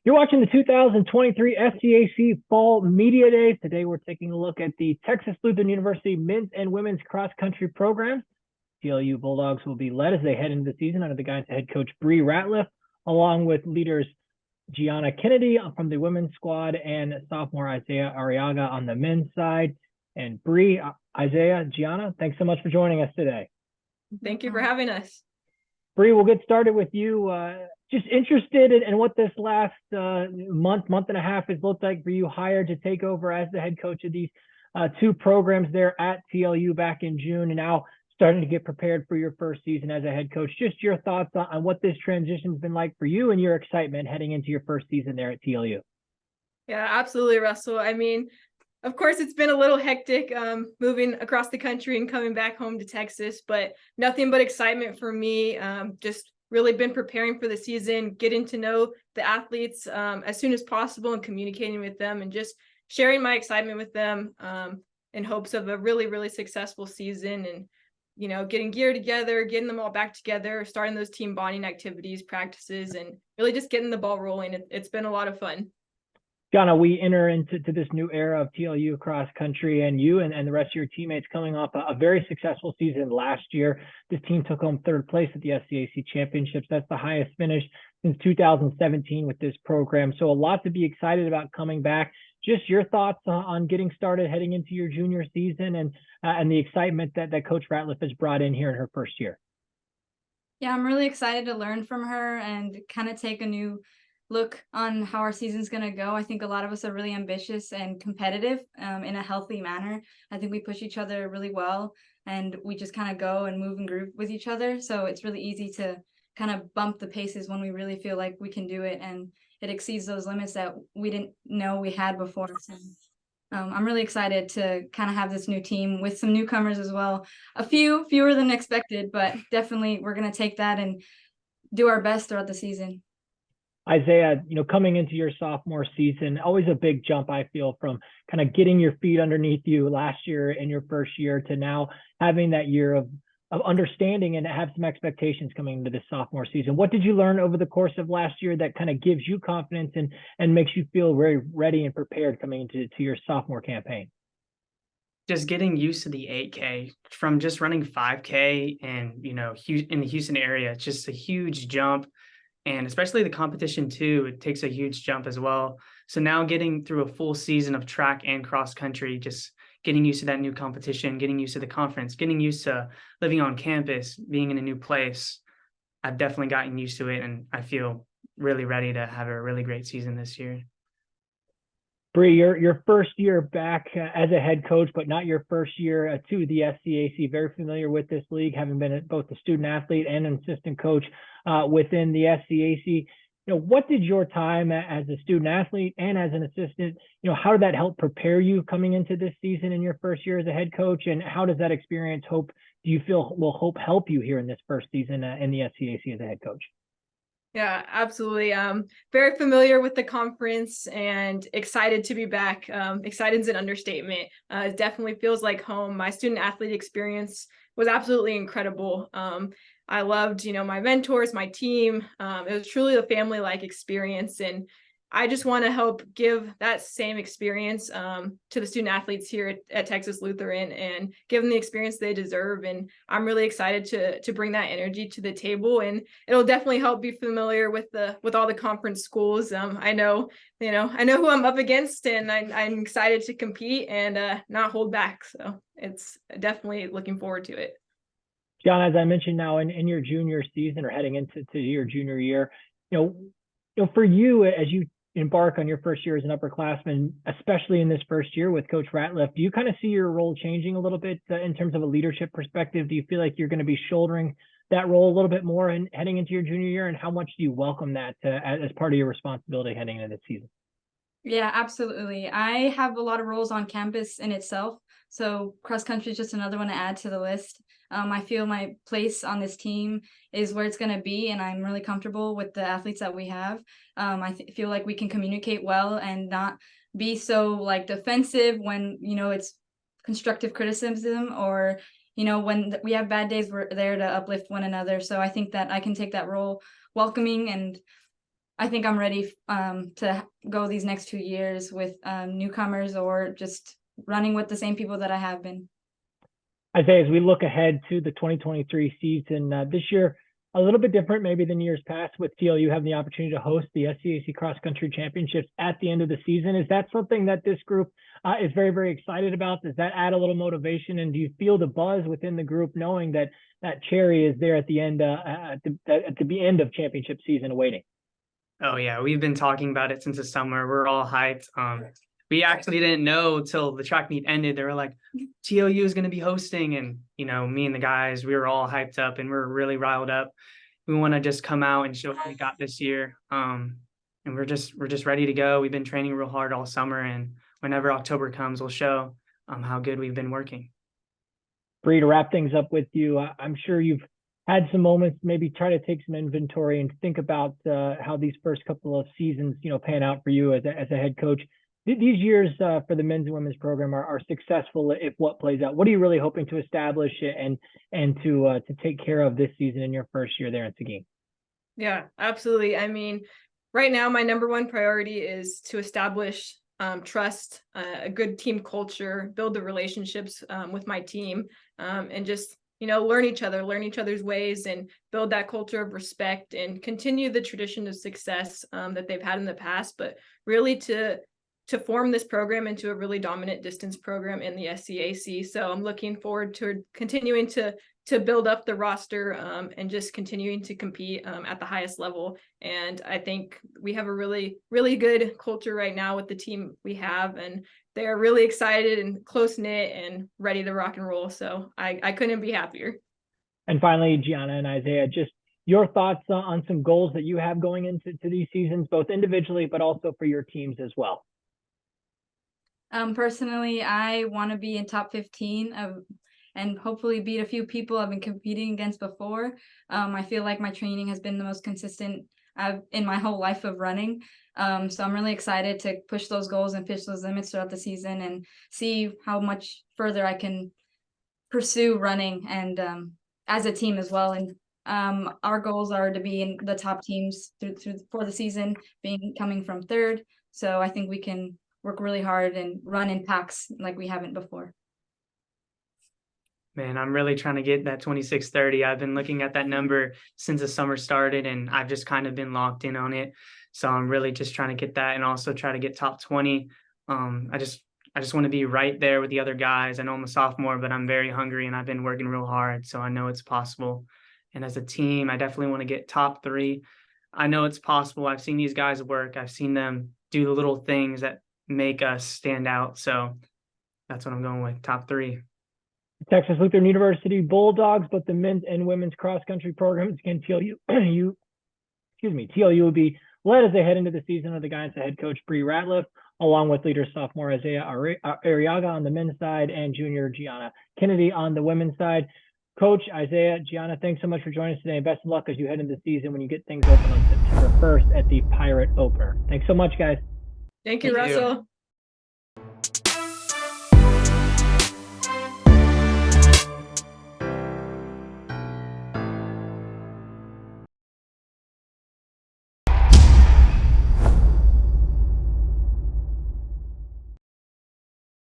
You're watching the 2023 SCAC Fall Media Days. Today, we're taking a look at the Texas Lutheran University men's and women's cross-country programs. TLU Bulldogs will be led as they head into the season under the guidance of head coach Ratliff, along with leaders Gianna Kennedy from the women's squad and sophomore Isaiah Arriaga on the men's side. And Isaiah, Gianna, thanks so much for joining us today. Thank you for having us. We'll get started with you. Just interested in what this last month and a half has looked like for you, hired to take over as the head coach of these two programs there at TLU back in June, and now starting to get prepared for your first season as a head coach. Just your thoughts on what this transition has been like for you and your excitement heading into your first season there at TLU. Yeah, absolutely, Russell. I mean, of course, it's been a little hectic moving across the country and coming back home to Texas, but nothing but excitement for me. Just really been preparing for the season, getting to know the athletes as soon as possible and communicating with them and just sharing my excitement with them in hopes of a really, really successful season and, you know, getting gear together, getting them all back together, starting those team bonding activities, practices, and really just getting the ball rolling. It's been a lot of fun. Gianna, we enter into this new era of TLU cross country, and you and the rest of your teammates coming off a very successful season last year. This team took home third place at the SCAC championships. That's the highest finish since 2017 with this program. So a lot to be excited about coming back. Just your thoughts on getting started heading into your junior season and the excitement that Coach Ratliff has brought in here in her first year. Yeah, I'm really excited to learn from her and kind of take a new look on how our season's going to go. I think a lot of us are really ambitious and competitive in a healthy manner. I think we push each other really well and we just kind of go and move and groove with each other. So it's really easy to kind of bump the paces when we really feel like we can do it, and it exceeds those limits that we didn't know we had before. So I'm really excited to kind of have this new team with some newcomers as well. Fewer than expected, but definitely we're going to take that and do our best throughout the season. Isaiah, you know, coming into your sophomore season, always a big jump, I feel, from kind of getting your feet underneath you last year in your first year to now having that year of understanding and have some expectations coming into this sophomore season. What did you learn over the course of last year that kind of gives you confidence and makes you feel very ready and prepared coming into your sophomore campaign? Just getting used to the 8K from just running 5K and, you know, in the Houston area. It's just a huge jump. And especially the competition too, it takes a huge jump as well. So now getting through a full season of track and cross country, just getting used to that new competition, getting used to the conference, getting used to living on campus, being in a new place. I've definitely gotten used to it, and I feel really ready to have a really great season this year. Bree, your first year back as a head coach, but not your first year to the SCAC. Very familiar with this league, having been both a student athlete and an assistant coach within the SCAC. You know, what did your time as a student athlete and as an assistant, you know, how did that help prepare you coming into this season in your first year as a head coach? And how does that experience do you feel will help you here in this first season in the SCAC as a head coach? Yeah, absolutely. Very familiar with the conference and excited to be back. Excited is an understatement. It definitely feels like home. My student athlete experience was absolutely incredible. I loved, you know, my mentors, my team. It was truly a family-like experience. And I just want to help give that same experience to the student athletes here at Texas Lutheran and give them the experience they deserve. And I'm really excited to bring that energy to the table. And it'll definitely help be familiar with all the conference schools. I know who I'm up against, and I'm excited to compete and not hold back. So it's definitely looking forward to it. John, as I mentioned now in your junior season or heading into your junior year, you know, for you as you embark on your first year as an upperclassman, especially in this first year with Coach Ratliff, do you kind of see your role changing a little bit in terms of a leadership perspective? Do you feel like you're going to be shouldering that role a little bit more and heading into your junior year? And how much do you welcome that as part of your responsibility heading into this season? Yeah, absolutely. I have a lot of roles on campus in itself. So cross country is just another one to add to the list. I feel my place on this team is where it's going to be, and I'm really comfortable with the athletes that we have. I feel like we can communicate well and not be so like defensive when, you know, it's constructive criticism, or, you know, when we have bad days, we're there to uplift one another. So I think that I can take that role welcoming and I think I'm ready to go these next 2 years with newcomers or just running with the same people that I have been. Isaiah, as we look ahead to the 2023 season, this year, a little bit different maybe than years past with TLU having the opportunity to host the SCAC Cross Country Championships at the end of the season. Is that something that this group is very, very excited about? Does that add a little motivation? And do you feel the buzz within the group knowing that that cherry is there at the end, at the end of championship season awaiting? Oh yeah, we've been talking about it since the summer. We're all hyped. We actually didn't know till the track meet ended. They were like, TLU is going to be hosting. And, me and the guys, we were all hyped up and we're really riled up. We want to just come out and show what we got this year. And we're just ready to go. We've been training real hard all summer. And whenever October comes, we'll show how good we've been working. Bree, to wrap things up with you, I'm sure you've had some moments, maybe try to take some inventory and think about how these first couple of seasons, pan out for you as a head coach. These years for the men's and women's program are successful if what plays out. What are you really hoping to establish and to take care of this season in your first year there in Seguin? Yeah, absolutely. I mean, right now, my number one priority is to establish trust, a good team culture, build the relationships with my team, and just learn each other's ways and build that culture of respect and continue the tradition of success that they've had in the past, but really to form this program into a really dominant distance program in the SCAC. So I'm looking forward to continuing to build up the roster and just continuing to compete at the highest level. And I think we have a really, really good culture right now with the team we have, and they're really excited and close knit and ready to rock and roll. So I couldn't be happier. And finally, Gianna and Isaiah, just your thoughts on some goals that you have going into these seasons, both individually, but also for your teams as well. Personally, I want to be in top 15 and hopefully beat a few people I've been competing against before. I feel like my training has been the most consistent in my whole life of running. So I'm really excited to push those goals and push those limits throughout the season and see how much further I can pursue running and as a team as well. And our goals are to be in the top teams for the season, coming from third. So I think we can work really hard and run in packs like we haven't before. Man, I'm really trying to get that 26:30. I've been looking at that number since the summer started, and I've just kind of been locked in on it. So I'm really just trying to get that and also try to get top 20. I just want to be right there with the other guys. I know I'm a sophomore, but I'm very hungry and I've been working real hard. So I know it's possible. And as a team, I definitely want to get top 3. I know it's possible. I've seen these guys work. I've seen them do the little things that make us stand out. So that's what I'm going with, top 3. Texas Lutheran University Bulldogs, but the men's and women's cross country programs again. TLU will be led as they head into the season of the guidance of head coach Bree Ratliff, along with leader sophomore Isaiah Arriaga on the men's side and junior Gianna Kennedy on the women's side. Coach, Isaiah, Gianna, thanks so much for joining us today. Best of luck as you head into the season when you get things open on September 1st at the Pirate Opener. Thanks so much, guys. Thank you, Russell.